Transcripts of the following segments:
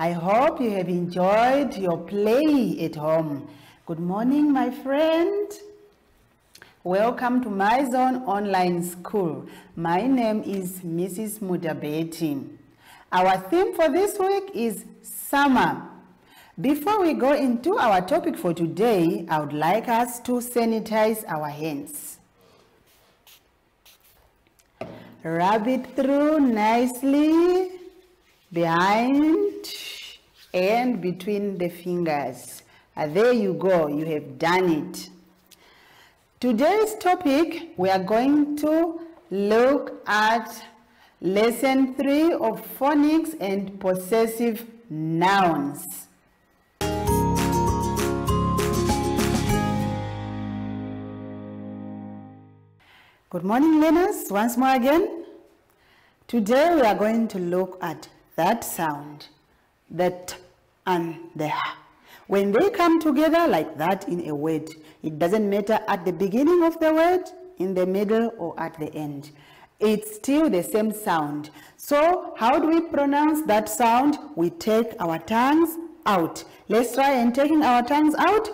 I hope you have enjoyed your play at home. Good morning, my friend. Welcome to My Zone Online School. My name is Mrs. Mudabeti. Our theme for this week is summer. Before we go into our topic for today, I would like us to sanitize our hands. Rub it through nicely behind and between the fingers. There you go, you have done it. Today's topic, we are going to look at lesson 3 of phonics and possessive nouns. Good morning, learners, once more again. Today we are going to look at that sound, the t and the h. When they come together like that in a word, it doesn't matter at the beginning of the word, in the middle, or at the end. It's still the same sound. So how do we pronounce that sound? We take our tongues out. Let's try and taking our tongues out.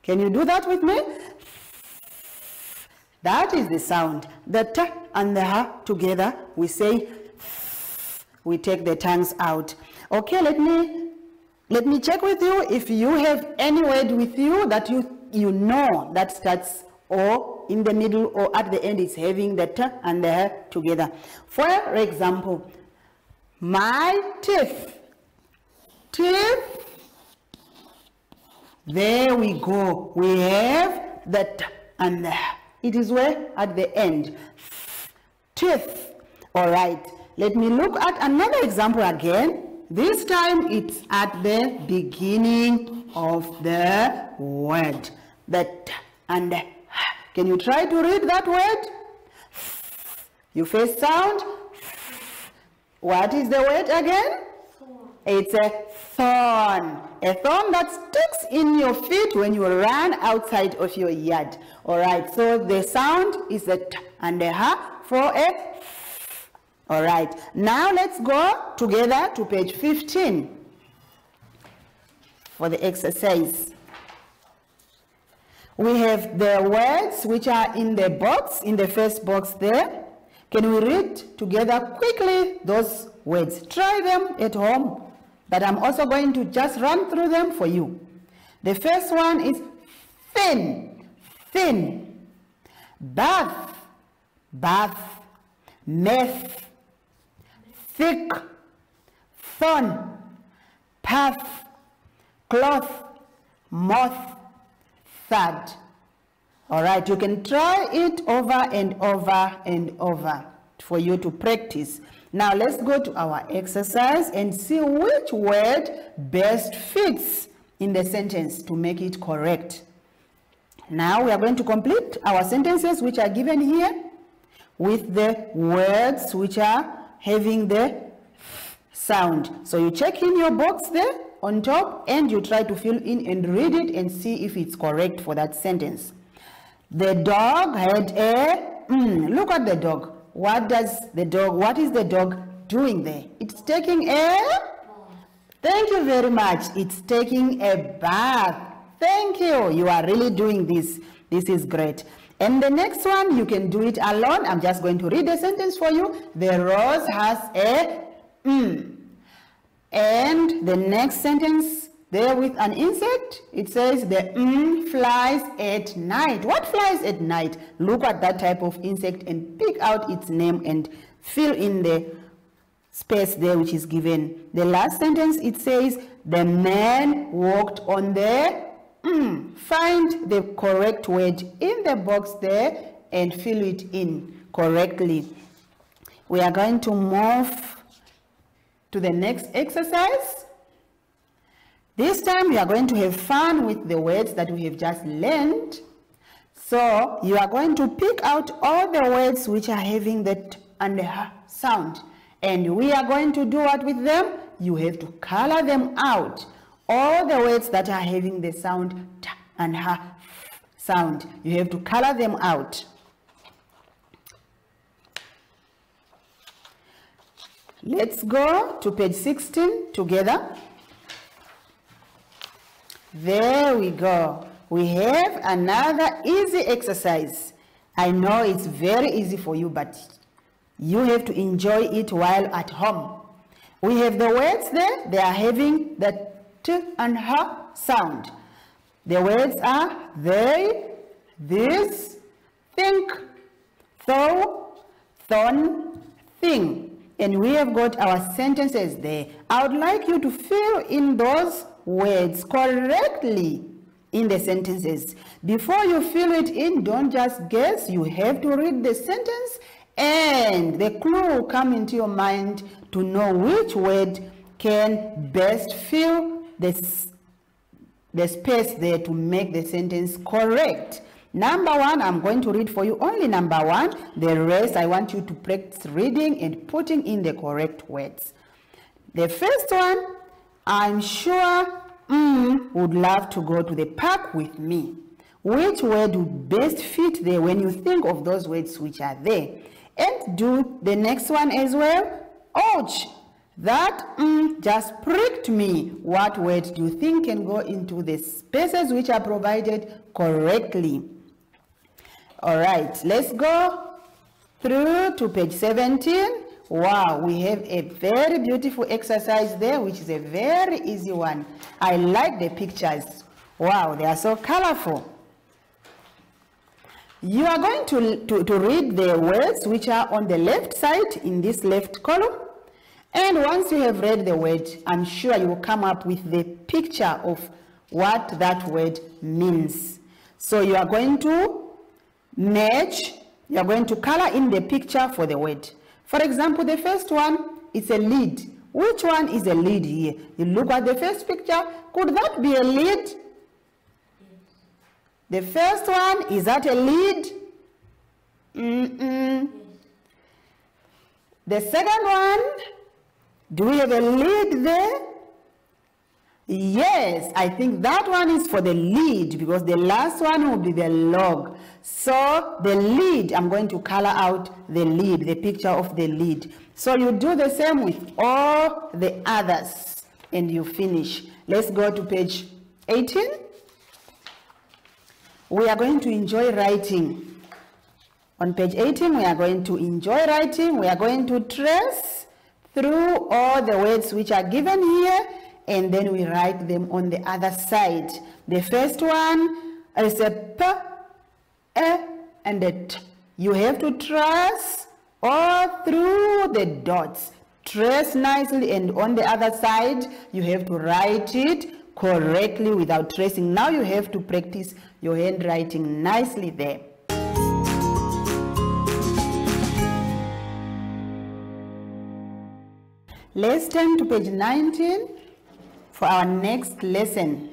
Can you do that with me? That is the sound. The t and the h together, we say, we take the tongues out. Okay, let me check with you if you have any word with you that you know that starts or in the middle or at the end is having the t and the h together. For example, my teeth. Teeth. There we go. We have the t and the h. It is where? At the end. Teeth. All right. Let me look at another example again. This time it's at the beginning of the word. The t and the h. Can you try to read that word? You first sound. What is the word again? Thorn. It's a thorn. A thorn that sticks in your feet when you run outside of your yard. All right, so the sound is the t and the h for a. All right, now let's go together to page 15 for the exercise. We have the words which are in the box, in the first box there. Can we read together quickly those words? Try them at home, but I'm also going to just run through them for you. The first one is thin, thin, bath, bath, meth, thick, thorn, path, cloth, moth, thud. All right, you can try it over and over and over for you to practice. Now let's go to our exercise and see which word best fits in the sentence to make it correct. Now we are going to complete our sentences which are given here with the words which are having the sound. So you check in your box there on top and you try to fill in and read it and see if it's correct for that sentence. The dog had a, look at the dog. What is the dog doing there? It's taking a, thank you very much. It's taking a bath. Thank you. You are really doing this. This is great. And the next one, you can do it alone. I'm just going to read the sentence for you. The rose has a And the next sentence, there with an insect, it says the flies at night. What flies at night? Look at that type of insect and pick out its name and fill in the space there which is given. The last sentence, it says the man walked on the Find the correct word in the box there and fill it in correctly. We are going to move to the next exercise. This time we are going to have fun with the words that we have just learned. So you are going to pick out all the words which are having the t and the h sound. And we are going to do what with them? You have to color them out. All the words that are having the sound t and h sound, you have to color them out. Let's go to page 16 together. There we go. We have another easy exercise. I know it's very easy for you, but you have to enjoy it while at home. We have the words there. They are having the T and H sound. The words are they, this, think, though, thon, thing. And we have got our sentences there. I would like you to fill in those words correctly in the sentences. Before you fill it in, don't just guess. You have to read the sentence and the clue will come into your mind to know which word can best fill the space there to make the sentence correct. Number one, I'm going to read for you only number one. The rest, I want you to practice reading and putting in the correct words. The first one, I'm sure would love to go to the park with me. Which word would best fit there when you think of those words which are there? And do the next one as well. Ouch! That just pricked me. What word do you think can go into the spaces which are provided correctly? All right, let's go through to page 17. Wow, we have a very beautiful exercise there, which is a very easy one. I like the pictures. Wow, they are so colorful. You are going to read the words which are on the left side in this left column. And once you have read the word, I'm sure you will come up with the picture of what that word means. So you are going to match, you are going to color in the picture for the word. For example, the first one is a lead. Which one is a lead here? You look at the first picture. Could that be a lead? The first one, is that a lead? The second one, do we have a lead there? Yes, I think that one is for the lead because the last one will be the log. So the lead, I'm going to color out the lead, the picture of the lead. So you do the same with all the others and you finish. Let's go to page 18. We are going to enjoy writing. On page 18, we are going to enjoy writing. We are going to trace through all the words which are given here, and then we write them on the other side. The first one is a P, E, and a T. You have to trace all through the dots. Trace nicely, and on the other side, you have to write it correctly without tracing. Now you have to practice your handwriting nicely there. Let's turn to page 19 for our next lesson.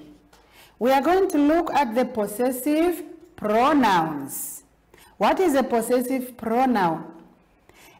We are going to look at the possessive pronouns. What is a possessive pronoun?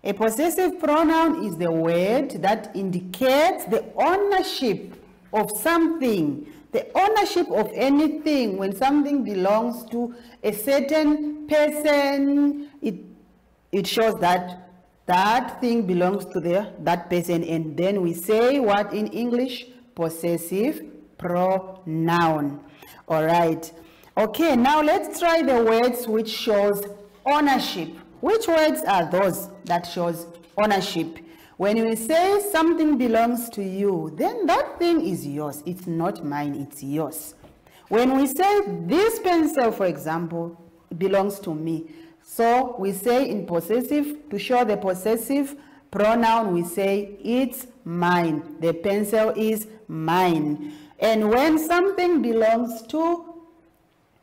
A possessive pronoun is the word that indicates the ownership of something, the ownership of anything. When something belongs to a certain person, it shows that that thing belongs to that person, and then we say what in English? Possessive pronoun. All right. Okay, now let's try the words which shows ownership. Which words are those that shows ownership? When we say something belongs to you, then that thing is yours. It's not mine, it's yours. When we say this pencil, for example, belongs to me, so we say in possessive, to show the possessive pronoun, we say it's mine. The pencil is mine. And when something belongs to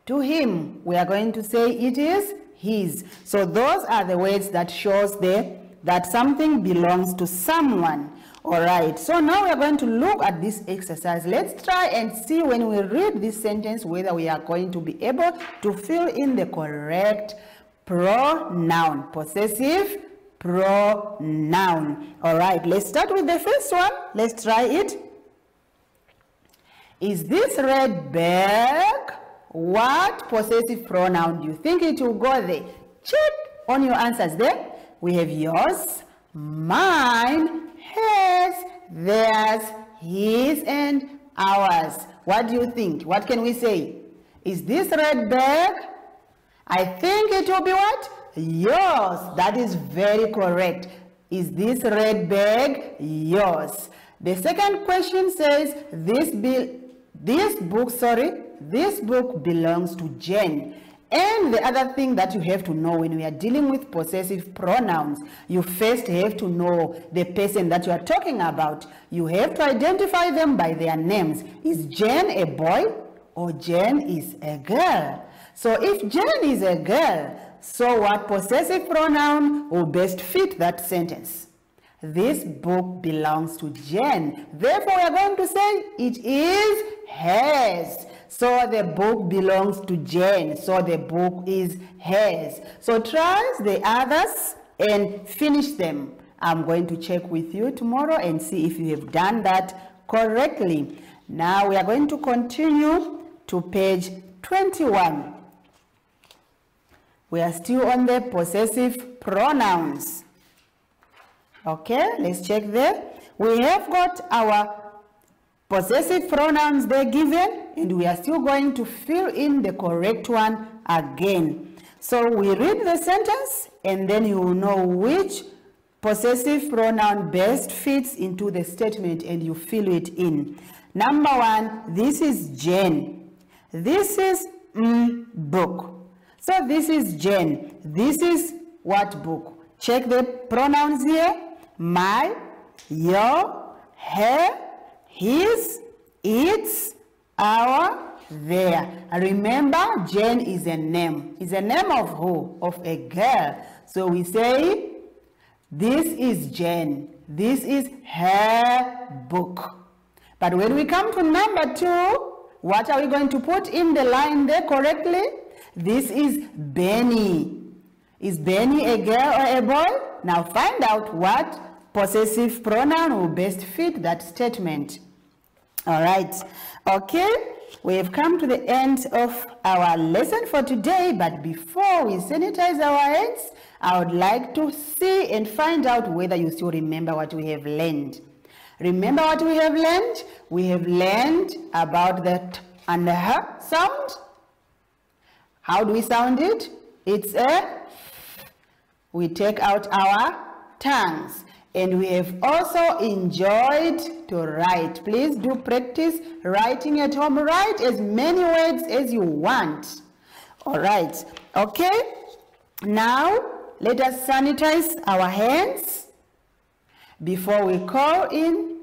him, we are going to say it is his. So those are the words that shows that something belongs to someone. All right, so now we are going to look at this exercise. Let's try and see when we read this sentence whether we are going to be able to fill in the correct pronoun, possessive pronoun. All right, let's start with the first one. Let's try it. Is this red bag? What possessive pronoun do you think it will go there? Check on your answers there. We have yours, mine, Ours. What do you think? What can we say? Is this red bag? I think it will be what? Yours. That is very correct. Is this red bag yours? The second question says, this book belongs to Jen. And the other thing that you have to know when we are dealing with possessive pronouns, you first have to know the person that you are talking about. You have to identify them by their names. Is Jen a boy or Jen is a girl? So if Jen is a girl, so what possessive pronoun will best fit that sentence? This book belongs to Jen. Therefore, we are going to say it is hers. So the book belongs to Jen. So the book is hers. So try the others and finish them. I'm going to check with you tomorrow and see if you have done that correctly. Now we are going to continue to page 21. We are still on the possessive pronouns. Okay, let's check there. We have got our possessive pronouns there given, and we are still going to fill in the correct one again. So we read the sentence, and then you will know which possessive pronoun best fits into the statement, and you fill it in. Number one, this is Jen. This is book. So this is Jen. This is what book? Check the pronouns here. My, your, her, his, its, our, their. Remember, Jen is a name. Is a name of who? Of a girl. So we say, this is Jen. This is her book. But when we come to number two, what are we going to put in the line there correctly? This is Benny. Is Benny a girl or a boy? Now find out what possessive pronoun will best fit that statement. All right. Okay. We have come to the end of our lesson for today, but before we sanitize our hands, I would like to see and find out whether you still remember what we have learned. Remember what we have learned? We have learned about the t and the h sound. How do we sound it? It's a, we take out our tongues. And we have also enjoyed to write. Please do practice writing at home. Write as many words as you want. All right. Okay. Now, let us sanitize our hands before we call in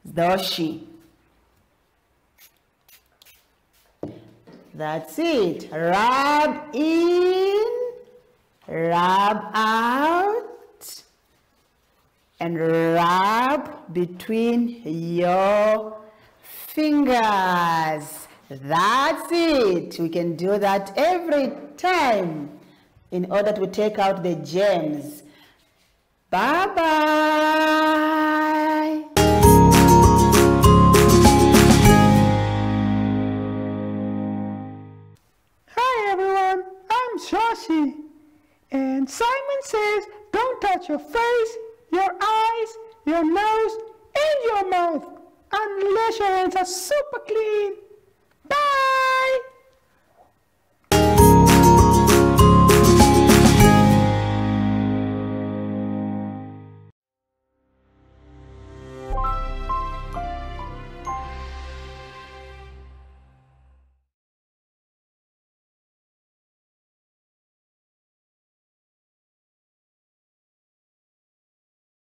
Zoshi. That's it. Rub in, rub out, and rub between your fingers. That's it. We can do that every time in order to take out the germs. Bye-bye. Hi everyone, I'm Shashi. And Simon says don't touch your face, your eyes, your nose, and your mouth unless your hands are super clean.